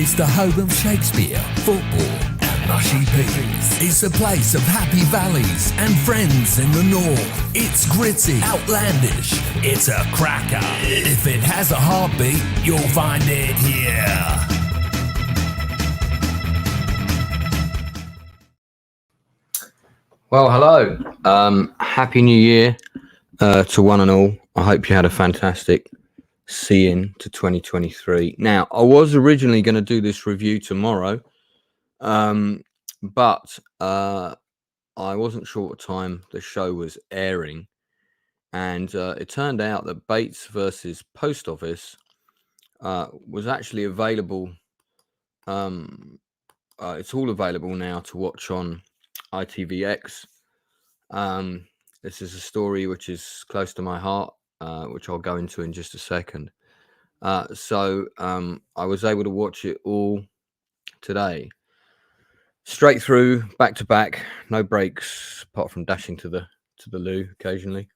It's the home of Shakespeare, football, and mushy peas. It's a place of happy valleys and friends in the north. It's gritty, outlandish. It's a cracker. If it has a heartbeat, you'll find it here. Well, hello. Happy New Year to one and all. I hope you had a fantastic see-in to 2023. Now, I was originally going to do this review tomorrow, but I wasn't sure what time the show was airing, and it turned out that Bates versus Post Office was actually available. It's all available now to watch on ITVX. This is a story which is close to my heart, which I'll go into in just a second. So I was able to watch it all today, straight through, back to back, no breaks apart from dashing to the loo occasionally.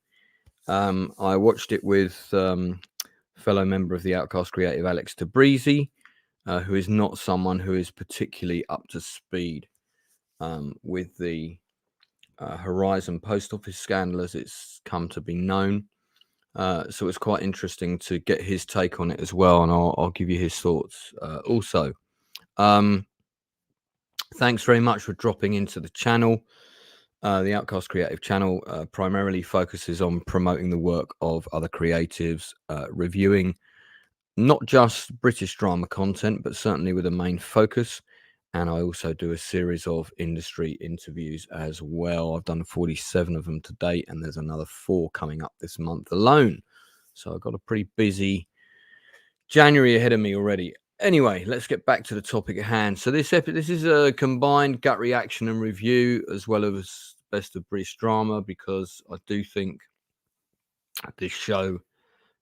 I watched it with fellow member of the Outcast Creative, Alex Tabrizi, who is not someone who is particularly up to speed with the Horizon Post Office scandal as it's come to be known. So it's quite interesting to get his take on it as well, and I'll give you his thoughts also. Thanks very much for dropping into the channel. The Outcast Creative channel primarily focuses on promoting the work of other creatives, reviewing not just British drama content, but certainly with a main focus. And I also do a series of industry interviews as well. I've done 47 of them to date, and there's another 4 coming up this month alone. So I've got a pretty busy January ahead of me already. Anyway, let's get back to the topic at hand. So this is a combined gut reaction and review, as well as best of British drama, because I do think this show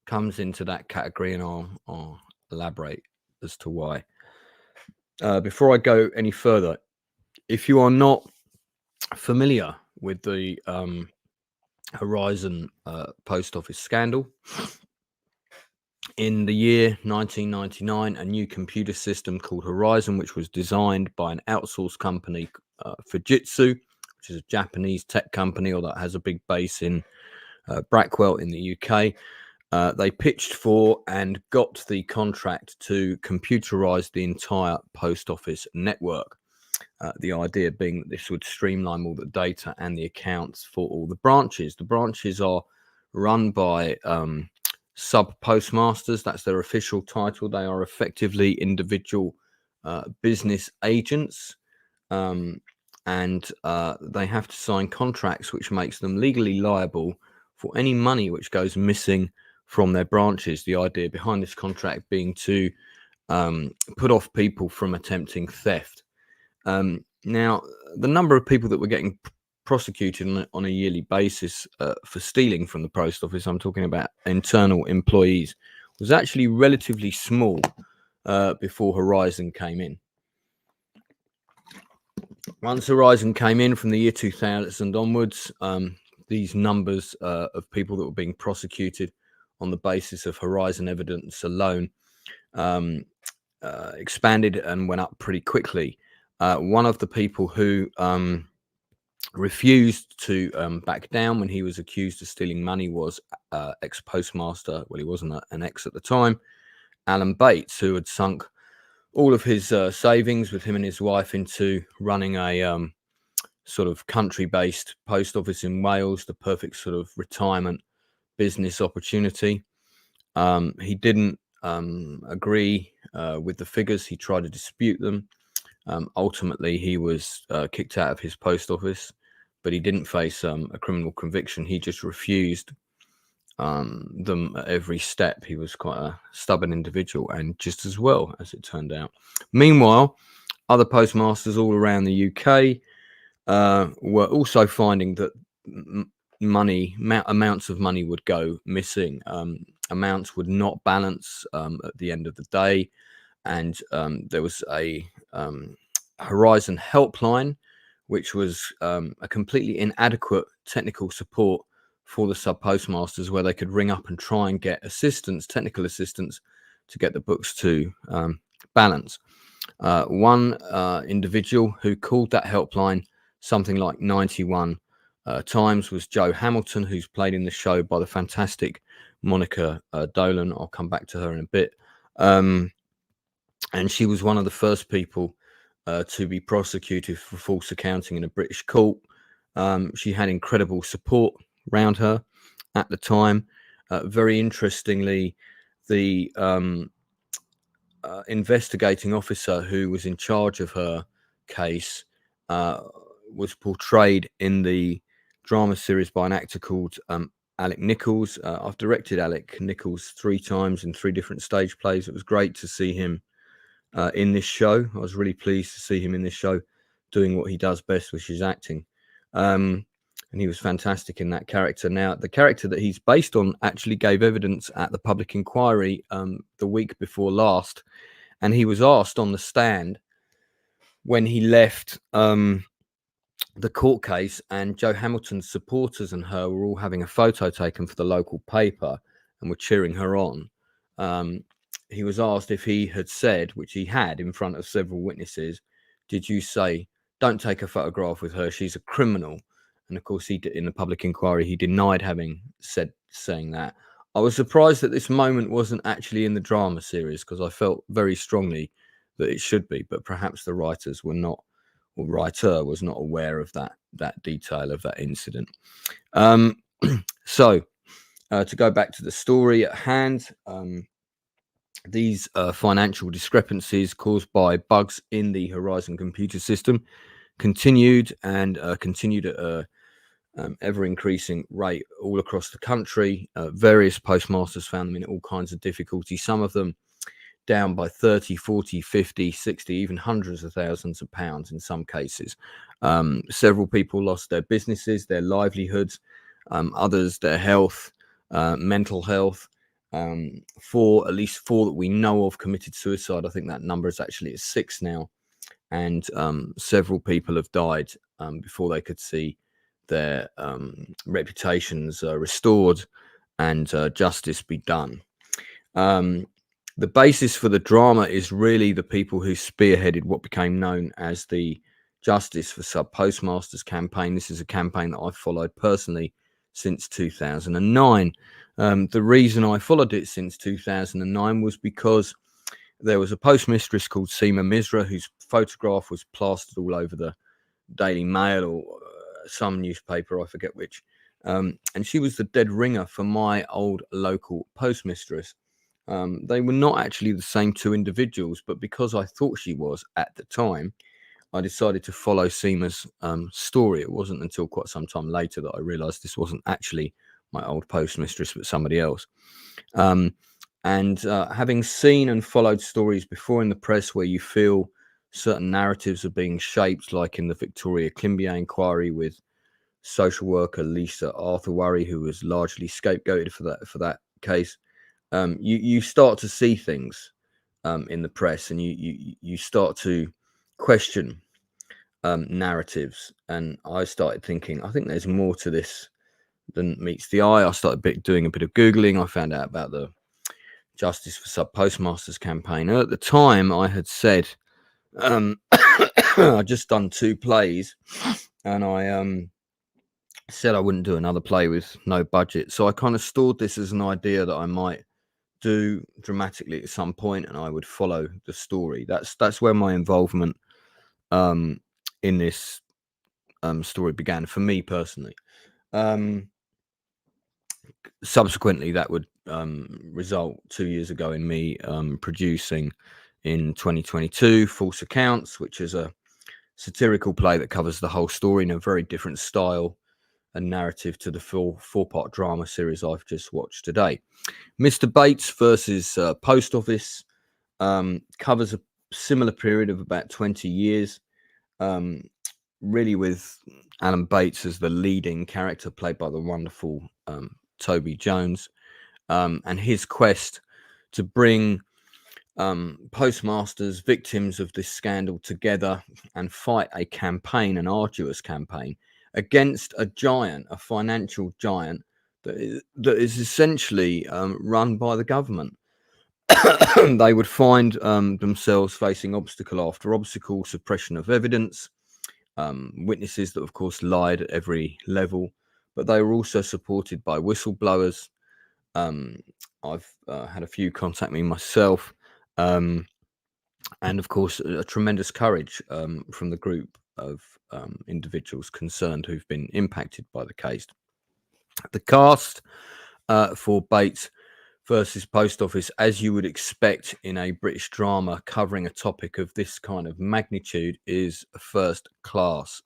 comes into that category, and I'll elaborate as to why. Before I go any further, if you are not familiar with the Horizon Post Office scandal, in the year 1999, a new computer system called Horizon, which was designed by an outsourced company, Fujitsu, which is a Japanese tech company, or that has a big base in Brackwell in the UK. They pitched for and got the contract to computerize the entire post office network. The idea being that this would streamline all the data and the accounts for all the branches. The branches are run by sub-postmasters. That's their official title. They are effectively individual business agents, and they have to sign contracts which makes them legally liable for any money which goes missing from their branches. The idea behind this contract being to put off people from attempting theft. Now, the number of people that were getting prosecuted on a yearly basis for stealing from the post office, I'm talking about internal employees, was actually relatively small before Horizon came in. Once Horizon came in from the year 2000 onwards, these numbers of people that were being prosecuted on the basis of Horizon evidence alone expanded and went up pretty quickly. One of the people who refused to back down when he was accused of stealing money was ex-postmaster, well, he wasn't an ex at the time, Alan Bates, who had sunk all of his savings with him and his wife into running a sort of country-based post office in Wales, the perfect sort of retirement business opportunity. He didn't agree with the figures. He tried to dispute them. Ultimately, he was kicked out of his post office, but he didn't face a criminal conviction. He just refused them at every step. He was quite a stubborn individual, and just as well, as it turned out. Meanwhile, other postmasters all around the UK were also finding that amounts of money would go missing. Amounts would not balance at the end of the day, and there was a Horizon helpline, which was a completely inadequate technical support for the sub postmasters, where they could ring up and try and get assistance, technical assistance, to get the books to balance. One individual who called that helpline something like 91 times was Joe Hamilton, who's played in the show by the fantastic Monica Dolan. I'll come back to her in a bit. And she was one of the first people to be prosecuted for false accounting in a British court. She had incredible support around her at the time. Very interestingly, the investigating officer who was in charge of her case was portrayed in the drama series by an actor called Alec Nichols. I've directed Alec Nichols 3 times in 3 different stage plays. It was great to see him in this show. I was really pleased to see him in this show doing what he does best, which is acting. And he was fantastic in that character. Now, the character that he's based on actually gave evidence at the public inquiry the week before last. And he was asked on the stand when he left the court case, and Joe Hamilton's supporters and her were all having a photo taken for the local paper and were cheering her on. He was asked if he had said, which he had in front of several witnesses, did you say, don't take a photograph with her, she's a criminal? And of course, in the public inquiry, he denied having saying that. I was surprised that this moment wasn't actually in the drama series, because I felt very strongly that it should be, but perhaps the writers were not, or writer was not aware of that detail of that incident. So to go back to the story at hand, these financial discrepancies caused by bugs in the Horizon computer system continued at a ever-increasing rate all across the country. Various postmasters found them in all kinds of difficulty, some of them down by 30, 40, 50, 60, even hundreds of thousands of pounds in some cases. Several people lost their businesses, their livelihoods, others their health, mental health. At least 4 that we know of committed suicide. I think that number is actually at 6 now. And several people have died before they could see their reputations restored and justice be done. The basis for the drama is really the people who spearheaded what became known as the Justice for Sub Postmasters campaign. This is a campaign that I've followed personally since 2009. The reason I followed it since 2009 was because there was a postmistress called Seema Misra whose photograph was plastered all over the Daily Mail or some newspaper, I forget which. And she was the dead ringer for my old local postmistress. They were not actually the same 2 individuals, but because I thought she was at the time, I decided to follow Seema's story. It wasn't until quite some time later that I realized this wasn't actually my old postmistress, but somebody else. Having seen and followed stories before in the press where you feel certain narratives are being shaped, like in the Victoria Climbié inquiry with social worker Lisa Arthurworry, who was largely scapegoated for that case, you start to see things in the press, and you start to question narratives. And I started thinking, I think there's more to this than meets the eye. I started doing a bit of Googling. I found out about the Justice for Sub Postmasters campaign. And at the time, I had said, I'd just done 2 plays, and I said I wouldn't do another play with no budget. So I kind of stored this as an idea that I might do dramatically at some point, and I would follow the story. That's where my involvement in this story began for me personally. Subsequently, that would result 2 years ago in me producing in 2022 False Accounts, which is a satirical play that covers the whole story in a very different style and narrative to the 4-part drama series I've just watched today. Mr. Bates versus Post Office covers a similar period of about 20 years, really with Alan Bates as the leading character, played by the wonderful Toby Jones, and his quest to bring postmasters, victims of this scandal, together and fight a campaign, an arduous campaign, against a giant, a financial giant that is essentially run by the government. they would find themselves facing obstacle after obstacle, suppression of evidence, witnesses that, of course, lied at every level, but they were also supported by whistleblowers. I've had a few contact me myself, and of course, a tremendous courage from the group of individuals concerned who've been impacted by the case. The cast for Bates versus Post Office, as you would expect in a British drama covering a topic of this kind of magnitude, is first class.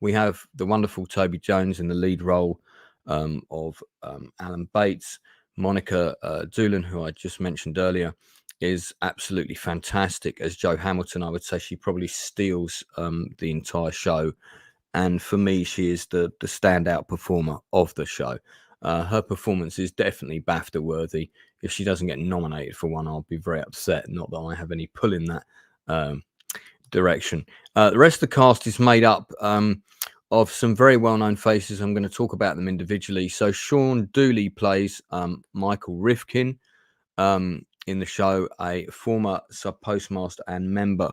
We have the wonderful Toby Jones in the lead role of Alan Bates. Monica Doolan, who I just mentioned earlier, is absolutely fantastic as Jo Hamilton. I would say she probably steals the entire show. And for me, she is the standout performer of the show. Her performance is definitely BAFTA worthy. If she doesn't get nominated for one, I'll be very upset. Not that I have any pull in that direction. The rest of the cast is made up of some very well-known faces. I'm going to talk about them individually. So Sean Dooley plays Michael Rifkin in the show, a former sub-postmaster and member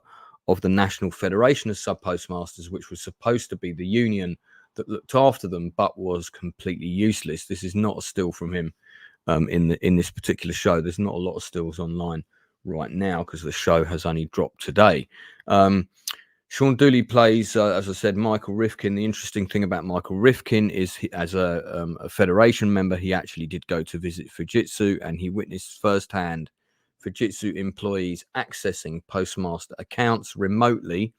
of the National Federation of Sub-Postmasters, which was supposed to be the union that looked after them, but was completely useless. This is not a still from him in this particular show. There's not a lot of stills online right now because the show has only dropped today. Sean Dooley plays, as I said, Michael Rifkin. The interesting thing about Michael Rifkin is as a Federation member, he actually did go to visit Fujitsu, and he witnessed firsthand Fujitsu employees accessing postmaster accounts remotely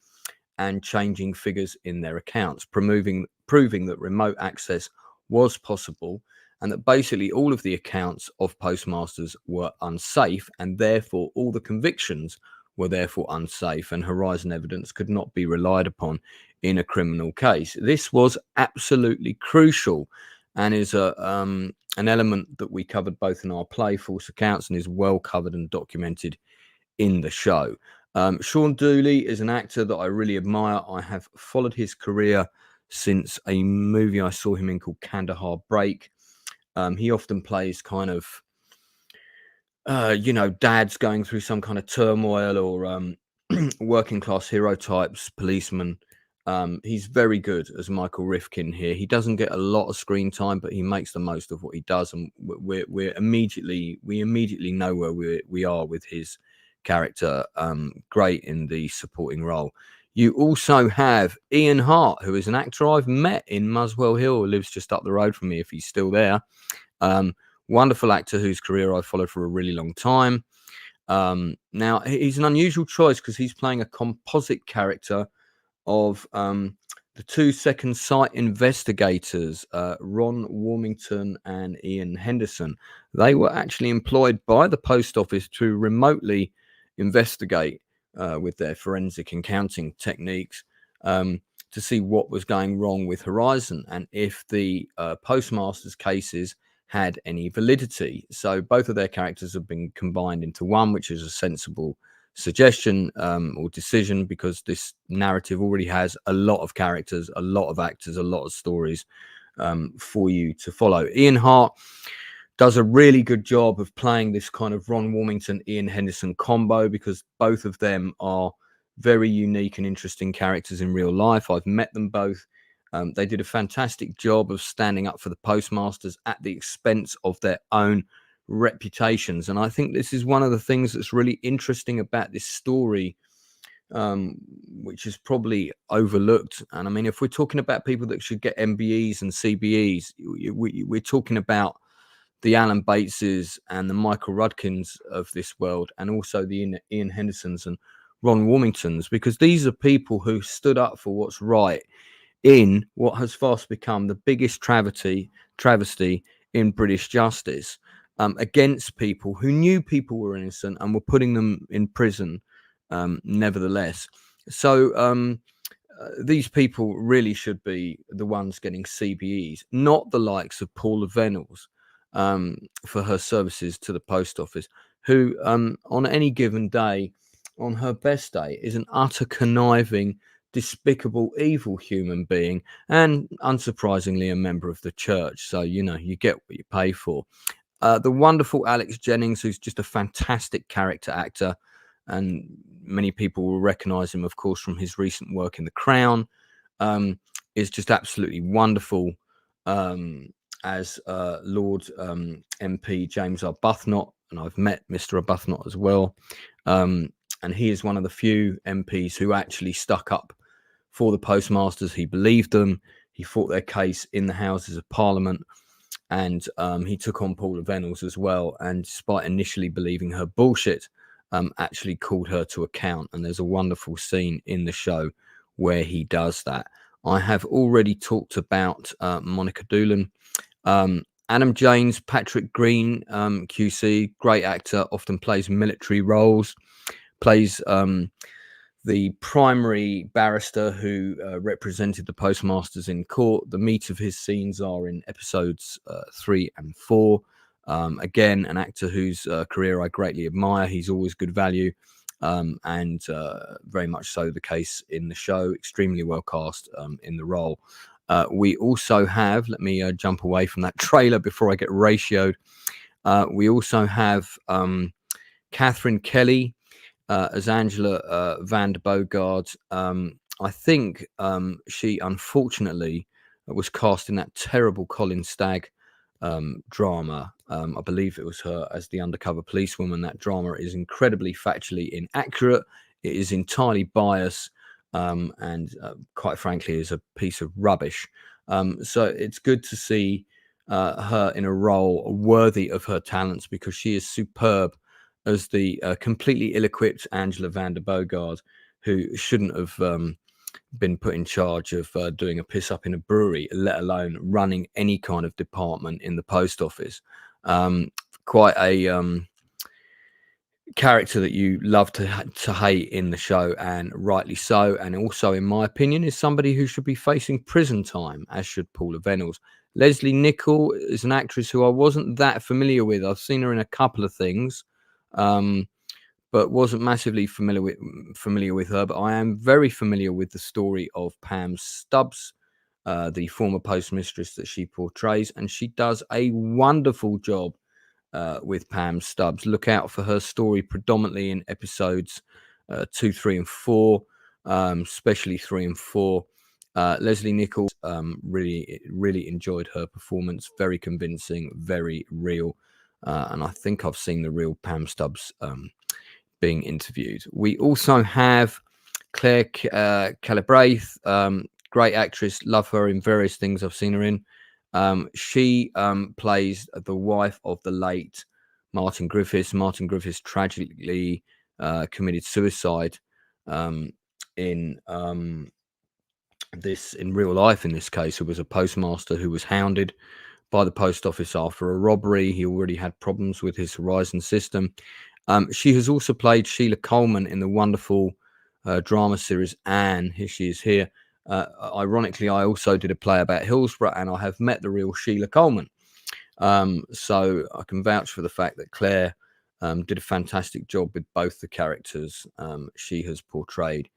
and changing figures in their accounts, proving that remote access was possible, and that basically all of the accounts of postmasters were unsafe, and therefore all the convictions were therefore unsafe, and Horizon evidence could not be relied upon in a criminal case. This was absolutely crucial and is an element that we covered both in our play, False Accounts, and is well covered and documented in the show. Sean Dooley is an actor that I really admire. I have followed his career since a movie I saw him in called Kandahar Break. He often plays kind of dads going through some kind of turmoil, or working class hero types, policemen. He's very good as Michael Rifkin here. He doesn't get a lot of screen time, but he makes the most of what he does, and we immediately know where we are with his character. Great in the supporting role. You also have Ian Hart, who is an actor I've met in Muswell Hill, who lives just up the road from me, if he's still there. Wonderful actor whose career I've followed for a really long time. Now, he's an unusual choice because he's playing a composite character of the 2 second site investigators, Ron Warmington and Ian Henderson. They were actually employed by the post office to remotely investigate with their forensic accounting techniques to see what was going wrong with Horizon and if the postmasters' cases had any validity. So both of their characters have been combined into one, which is a sensible suggestion or decision, because this narrative already has a lot of characters, a lot of actors, a lot of stories for you to follow. Ian Hart does a really good job of playing this kind of Ron Warmington, Ian Henderson combo, because both of them are very unique and interesting characters in real life. I've met them both. They did a fantastic job of standing up for the postmasters at the expense of their own reputations. And I think this is one of the things that's really interesting about this story, which is probably overlooked. And I mean, if we're talking about people that should get MBEs and CBEs, we're talking about the Alan Bateses and the Michael Rudkins of this world, and also the Ian Hendersons and Ron Warmingtons, because these are people who stood up for what's right in what has fast become the biggest travesty in British justice, against people who knew people were innocent and were putting them in prison nevertheless. So these people really should be the ones getting CBEs, not the likes of Paula Venables for her services to the post office, who on any given day, on her best day, is an utter conniving, despicable, evil human being, and unsurprisingly a member of the church. So you get what you pay for. The wonderful Alex Jennings, who's just a fantastic character actor, and many people will recognise him, of course, from his recent work in The Crown, is just absolutely wonderful as Lord MP James Arbuthnot, and I've met Mr. Arbuthnot as well. And he is one of the few MPs who actually stuck up for the postmasters. He believed them. He fought their case in the Houses of Parliament, and he took on Paula Venables as well. And despite initially believing her bullshit, actually called her to account. And there's a wonderful scene in the show where he does that. I have already talked about Monica Doolan. Adam James, Patrick Green, QC, great actor, often plays military roles, plays the primary barrister who represented the postmasters in court. The meat of his scenes are in episodes 3 and 4. Again, an actor whose career I greatly admire. He's always good value, and very much so the case in the show. Extremely well cast in the role. We also have, let me jump away from that trailer before I get ratioed. We also have Katherine Kelly as Angela van der Bogaard. I think she unfortunately was cast in that terrible Colin Stagg drama. I believe it was her as the undercover policewoman. That drama is incredibly factually inaccurate. It is entirely biased, and quite frankly is a piece of rubbish. So it's good to see her in a role worthy of her talents, because she is superb as the completely ill-equipped Angela van der Bogaard, who shouldn't have been put in charge of doing a piss up in a brewery, let alone running any kind of department in the post office. Quite a character that you love to hate in the show, and rightly so. And also, in my opinion, is somebody who should be facing prison time, as should Paula Venables. Leslie Nichols is an actress who I wasn't that familiar with. I've seen her in a couple of things, but wasn't massively familiar with her. But I am very familiar with the story of Pam Stubbs, the former postmistress that she portrays, and she does a wonderful job with Pam Stubbs. Look out for her story predominantly in episodes 2, 3, and 4, especially 3 and 4. Leslie Nichols, really enjoyed her performance. Very convincing, very real. And I think I've seen the real Pam Stubbs being interviewed. We also have Claire Calabraith, great actress. Love her in various things I've seen her in. She plays the wife of the late Martin Griffiths. Martin Griffiths tragically committed suicide in real life. In this case, who was a postmaster who was hounded by the post office after a robbery. He already had problems with his Horizon system. She has also played Sheila Coleman in the wonderful drama series Anne. Here she is here. Ironically, I also did a play about Hillsborough, and I have met the real Sheila Coleman. So I can vouch for the fact that Claire did a fantastic job with both the characters she has portrayed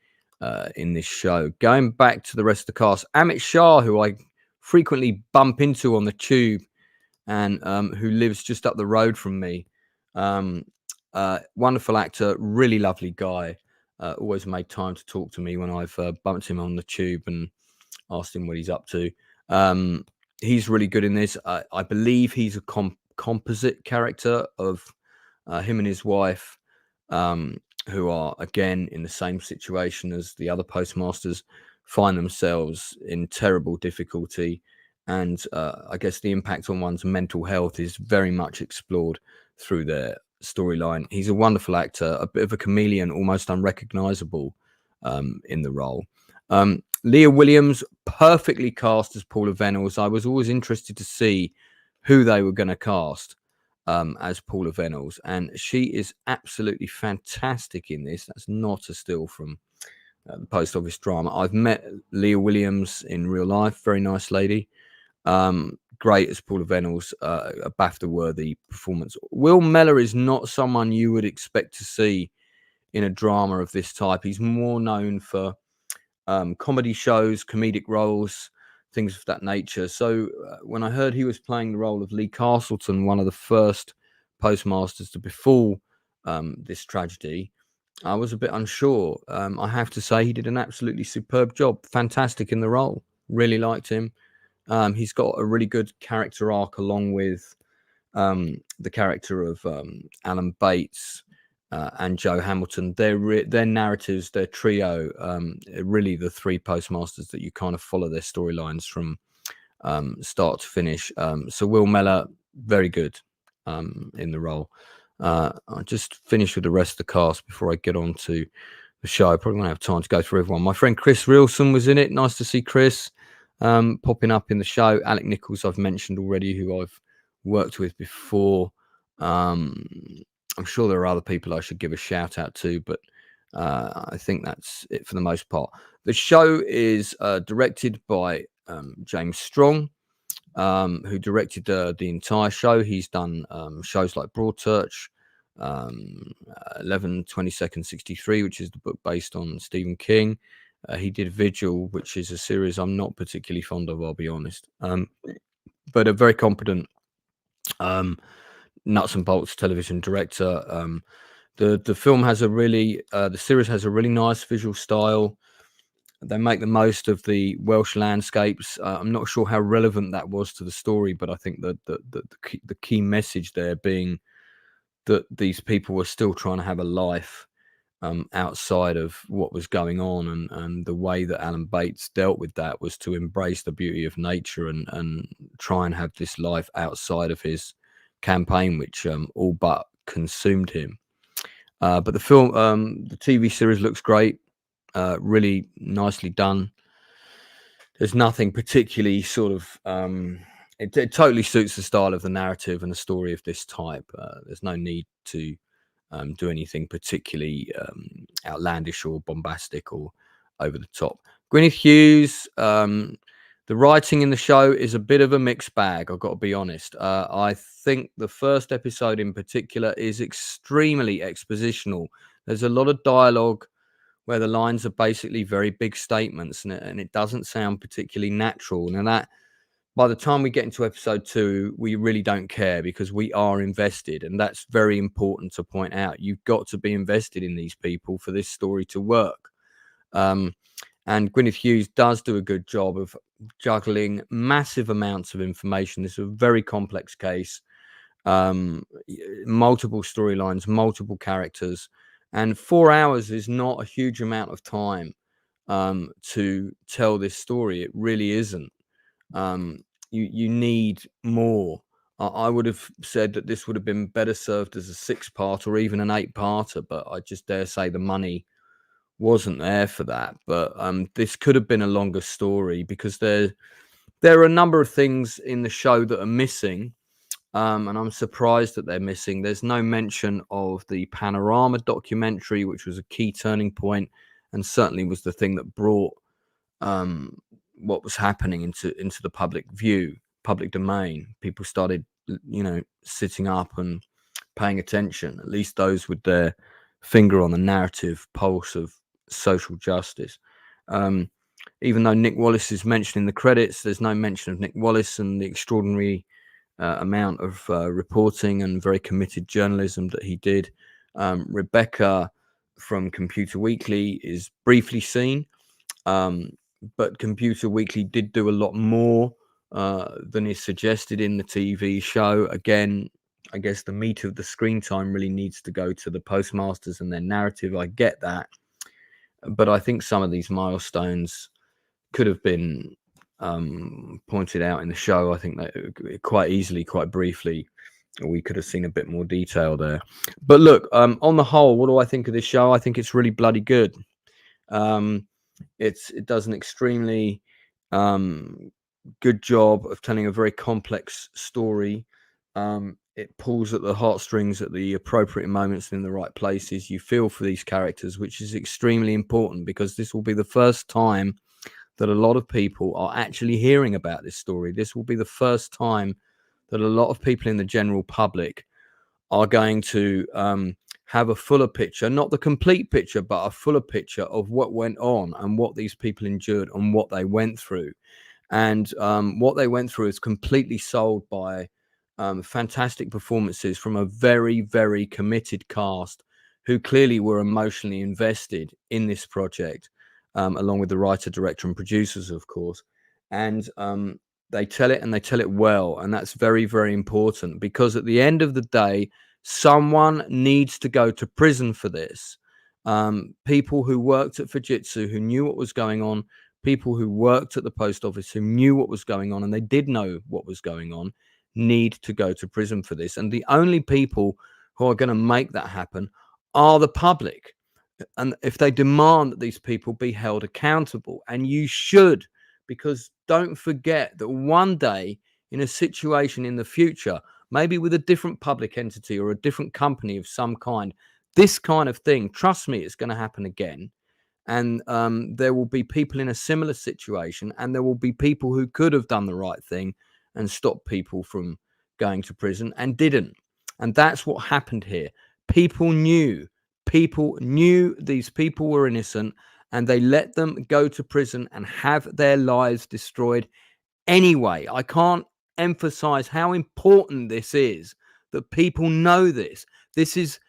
in this show. Going back to the rest of the cast, Amit Shaw, who I frequently bump into on the tube, and who lives just up the road from me. Wonderful actor, really lovely guy. Always made time to talk to me when I've bumped him on the tube and asked him what he's up to. He's really good in this. I believe he's a composite character of him and his wife, who are, again, in the same situation as the other postmasters, find themselves in terrible difficulty. And I guess the impact on one's mental health is very much explored through their storyline. He's a wonderful actor, a bit of a chameleon, almost unrecognizable in the role. Leah Williams, perfectly cast as Paula Venables. I was always interested to see who they were going to cast as Paula Venables, and she is absolutely fantastic in this. That's not a still from the post office drama. I've met Leah Williams in real life. Very nice lady. Great as Paula Venables, a BAFTA-worthy performance. Will Mellor is not someone you would expect to see in a drama of this type. He's more known for comedy shows, comedic roles, things of that nature. So when I heard he was playing the role of Lee Castleton, one of the first postmasters to befall this tragedy, I was a bit unsure. I have to say he did an absolutely superb job. Fantastic in the role. Really liked him. He's got a really good character arc along with the character of Alan Bates and Joe Hamilton. Their narratives, their trio, really the three postmasters that you kind of follow their storylines from start to finish. So Will Mellor, very good in the role. I'll just finish with the rest of the cast before I get on to the show. I probably won't have time to go through everyone. My friend Chris Rilson was in it. Nice to see Chris popping up in the show. Alec Nichols, I've mentioned already, who I've worked with before. I'm sure there are other people I should give a shout out to, but I think that's it for the most part. The show is directed by James Strong, who directed the entire show. He's done shows like Broadchurch, 11 22nd 63, which is the book based on Stephen King. He did Vigil, which is a series I'm not particularly fond of, I'll be honest, but a very competent nuts and bolts television director. The film has a really the series has a really nice visual style. They make the most of the Welsh landscapes. I'm not sure how relevant that was to the story, but I think that the key message there being that these people were still trying to have a life outside of what was going on, and the way that Alan Bates dealt with that was to embrace the beauty of nature and try and have this life outside of his campaign, which all but consumed him. But the film, the TV series looks great, really nicely done. There's nothing particularly sort of it totally suits the style of the narrative and the story of this type. There's no need to do anything particularly outlandish or bombastic or over the top. Gwyneth Hughes, the writing in the show is a bit of a mixed bag, I've got to be honest. I think the first episode in particular is extremely expositional. There's a lot of dialogue where the lines are basically very big statements, and it doesn't sound particularly natural. Now that by the time we get into episode 2, we really don't care because we are invested. And that's very important to point out. You've got to be invested in these people for this story to work. And Gwyneth Hughes does do a good job of juggling massive amounts of information. This is a very complex case, multiple storylines, multiple characters. And 4 hours is not a huge amount of time to tell this story. It really isn't. You need more. I would have said that this would have been better served as a 6-part or even an 8-parter, but I just dare say the money wasn't there for that. But this could have been a longer story because there are a number of things in the show that are missing, and I'm surprised that they're missing. There's no mention of the Panorama documentary, which was a key turning point and certainly was the thing that brought what was happening into the public view, public domain. People started, sitting up and paying attention, at least those with their finger on the narrative pulse of social justice. Even though Nick Wallace is mentioned in the credits, there's no mention of Nick Wallace and the extraordinary amount of reporting and very committed journalism that he did. Rebecca from Computer Weekly is briefly seen, but Computer Weekly did do a lot more than is suggested in the TV show. Again, I guess the meat of the screen time really needs to go to the postmasters and their narrative. I get that. But I think some of these milestones could have been pointed out in the show. I think that quite easily, quite briefly, we could have seen a bit more detail there. But look, on the whole, what do I think of this show? I think it's really bloody good. It does an extremely good job of telling a very complex story. It pulls at the heartstrings at the appropriate moments and in the right places. You feel for these characters, which is extremely important because this will be the first time that a lot of people are actually hearing about this story. This will be the first time that a lot of people in the general public are going to have a fuller picture, not the complete picture, but a fuller picture of what went on and what these people endured and what they went through. And what they went through is completely sold by fantastic performances from a very, very committed cast who clearly were emotionally invested in this project, along with the writer, director, and producers, of course. And they tell it, and they tell it well. And that's very, very important, because at the end of the day, someone needs to go to prison for this. People who worked at Fujitsu, who knew what was going on, people who worked at the post office, who knew what was going on, and they did know what was going on, need to go to prison for this. And the only people who are going to make that happen are the public. And if they demand that these people be held accountable, and you should, because don't forget that one day, in a situation in the future, maybe with a different public entity or a different company of some kind, this kind of thing, trust me, it's going to happen again. And there will be people in a similar situation, and there will be people who could have done the right thing and stopped people from going to prison and didn't. And that's what happened here. People knew these people were innocent, and they let them go to prison and have their lives destroyed anyway. I can't emphasize how important this is, that people know this. This is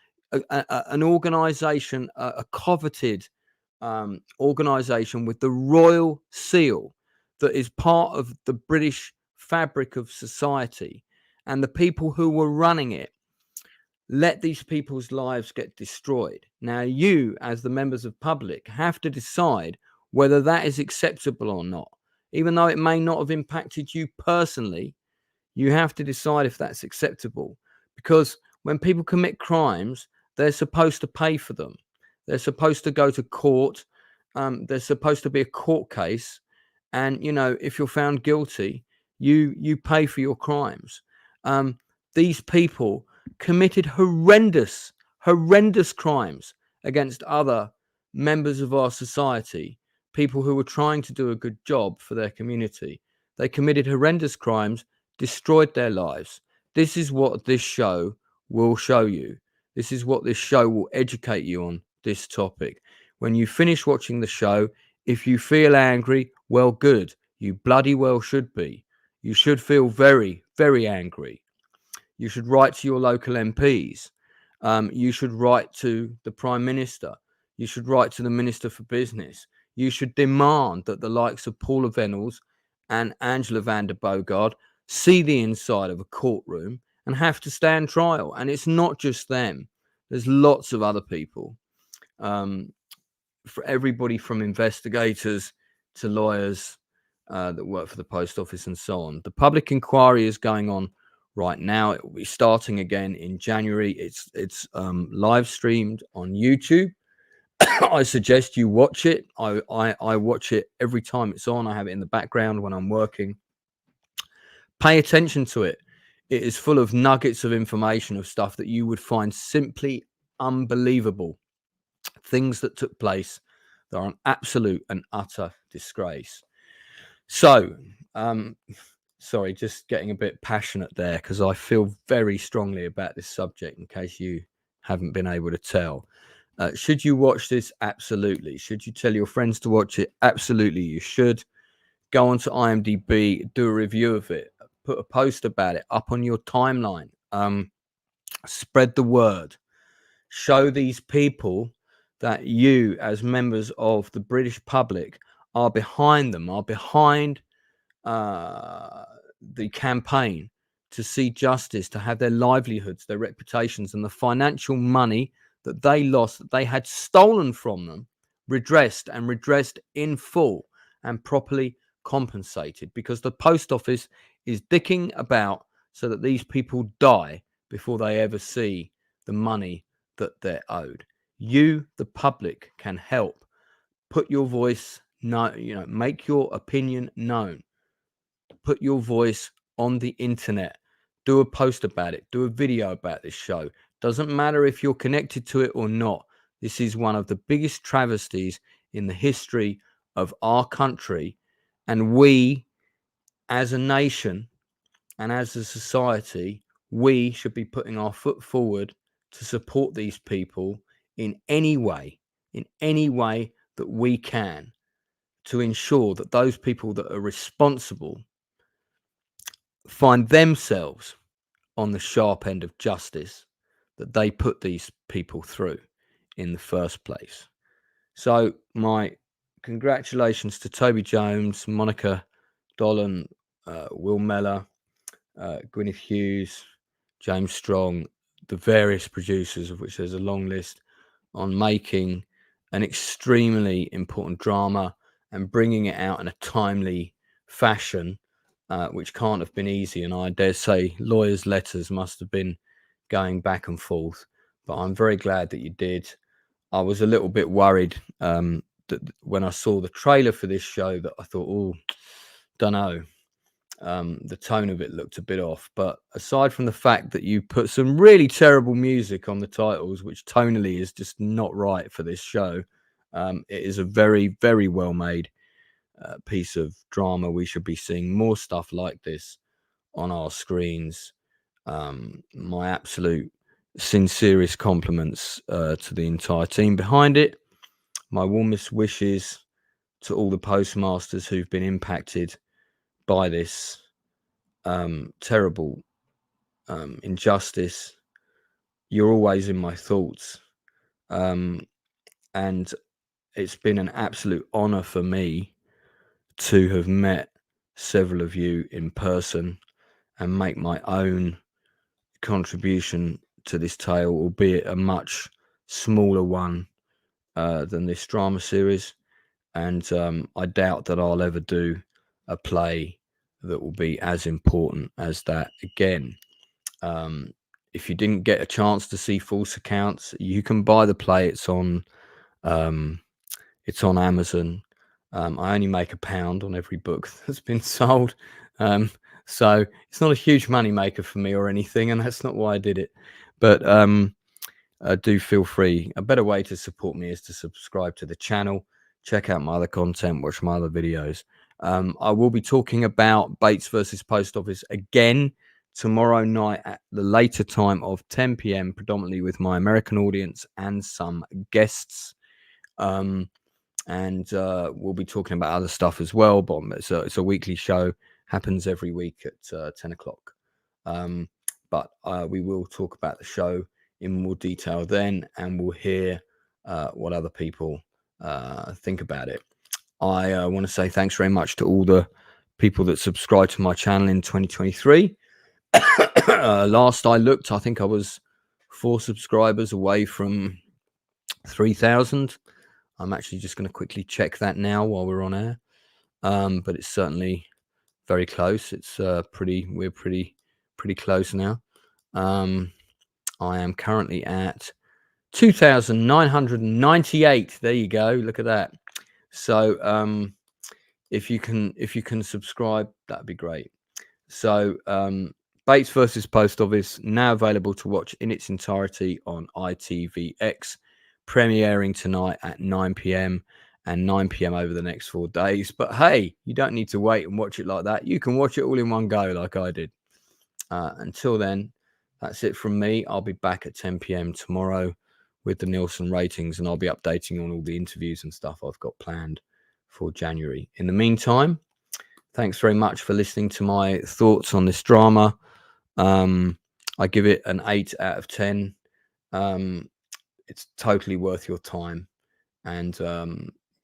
an organization, a coveted organization with the royal seal, that is part of the British fabric of society. And the people who were running it let these people's lives get destroyed. Now, you, as the members of public, have to decide whether that is acceptable or not. Even though it may not have impacted you personally, you have to decide if that's acceptable. Because when people commit crimes, they're supposed to pay for them. They're supposed to go to court. There's supposed to be a court case. And, you know, if you're found guilty, you pay for your crimes. These people committed horrendous crimes against other members of our society, people who were trying to do a good job for their community. They committed horrendous crimes, destroyed their lives. This is what this show will show you. This is what this show will educate you on this topic. When you finish watching the show, if you feel angry, well, good. You bloody well should be. You should feel very, very angry. You should write to your local MPs. You should write to the Prime Minister. You should write to the Minister for Business. You should demand that the likes of Paula Venables and Angela van der Bogard see the inside of a courtroom and have to stand trial. And it's not just them. There's lots of other people. For everybody from investigators to lawyers that work for the post office and so on. The public inquiry is going on right now. It will be starting again in January. It's live streamed on YouTube. I suggest you watch it. I watch it every time it's on. I have it in the background when I'm working. Pay attention to it. It is full of nuggets of information, of stuff that you would find simply unbelievable. Things that took place that are an absolute and utter disgrace. So, sorry, just getting a bit passionate there, because I feel very strongly about this subject, in case you haven't been able to tell. Should you watch this? Absolutely. Should you tell your friends to watch it? Absolutely, you should. Go onto IMDb, do a review of it, put a post about it up on your timeline. Spread the word. Show these people that you, as members of the British public, are behind them, are behind the campaign to see justice, to have their livelihoods, their reputations, and the financial money that they lost, that they had stolen from them, redressed, and redressed in full and properly compensated. Because the post office is dicking about so that these people die before they ever see the money that they're owed. You, the public, can help. Put your voice, make your opinion known. Put your voice on the internet. Do a post about it. Do a video about this show. Doesn't matter if you're connected to it or not. This is one of the biggest travesties in the history of our country. And we, as a nation and as a society, we should be putting our foot forward to support these people in any way that we can, to ensure that those people that are responsible find themselves on the sharp end of justice that they put these people through in the first place. So my congratulations to Toby Jones, Monica Dolan, Will Mellor, Gwyneth Hughes, James Strong, the various producers, of which there's a long list, on making an extremely important drama and bringing it out in a timely fashion, which can't have been easy. And I dare say lawyers' letters must have been going back and forth, but I'm very glad that you did. I was a little bit worried that when I saw the trailer for this show, that I thought, oh, don't know. The tone of it looked a bit off, but aside from the fact that you put some really terrible music on the titles, which tonally is just not right for this show, it is a very, very well made piece of drama. We should be seeing more stuff like this on our screens. My absolute sincerest compliments to the entire team behind it. My warmest wishes to all the postmasters who've been impacted by this terrible injustice. You're always in my thoughts, and it's been an absolute honor for me to have met several of you in person and make my own contribution to this tale, albeit a much smaller one than this drama series. And I doubt that I'll ever do a play that will be as important as that again. If you didn't get a chance to see False Accounts, you can buy the play. It's on Amazon. I only make £1 on every book that's been sold. So it's not a huge money maker for me or anything, and that's not why I did it. But do feel free. A better way to support me is to subscribe to the channel, check out my other content, watch my other videos. I will be talking about Bates versus Post Office again tomorrow night at the later time of 10 p.m, predominantly with my American audience and some guests. And we'll be talking about other stuff as well, but it's a weekly show, happens every week at 10 o'clock. But we will talk about the show in more detail then, and we'll hear what other people think about it. I want to say thanks very much to all the people that subscribed to my channel in 2023. Last I looked, I think I was 4 subscribers away from 3,000. I'm actually just going to quickly check that now while we're on air. But it's certainly very close. It's we're pretty close now. I am currently at 2,998. There you go. Look at that. So if you can subscribe, that'd be great. So Bates versus Post Office, now available to watch in its entirety on ITVX, premiering tonight at 9 p.m. and 9 p.m. over the next 4 days. But hey, you don't need to wait and watch it like that. You can watch it all in one go like I did. Until then, that's it from me. I'll be back at 10 p.m. tomorrow with the Nielsen ratings, and I'll be updating on all the interviews and stuff I've got planned for January. In the meantime, thanks very much for listening to my thoughts on this drama. I give it an 8 out of 10. It's totally worth your time, and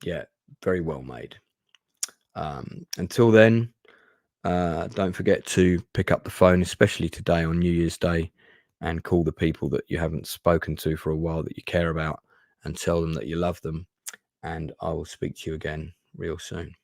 yeah, very well made. Until then, don't forget to pick up the phone, especially today on New Year's Day, and call the people that you haven't spoken to for a while that you care about, and tell them that you love them. And I will speak to you again real soon.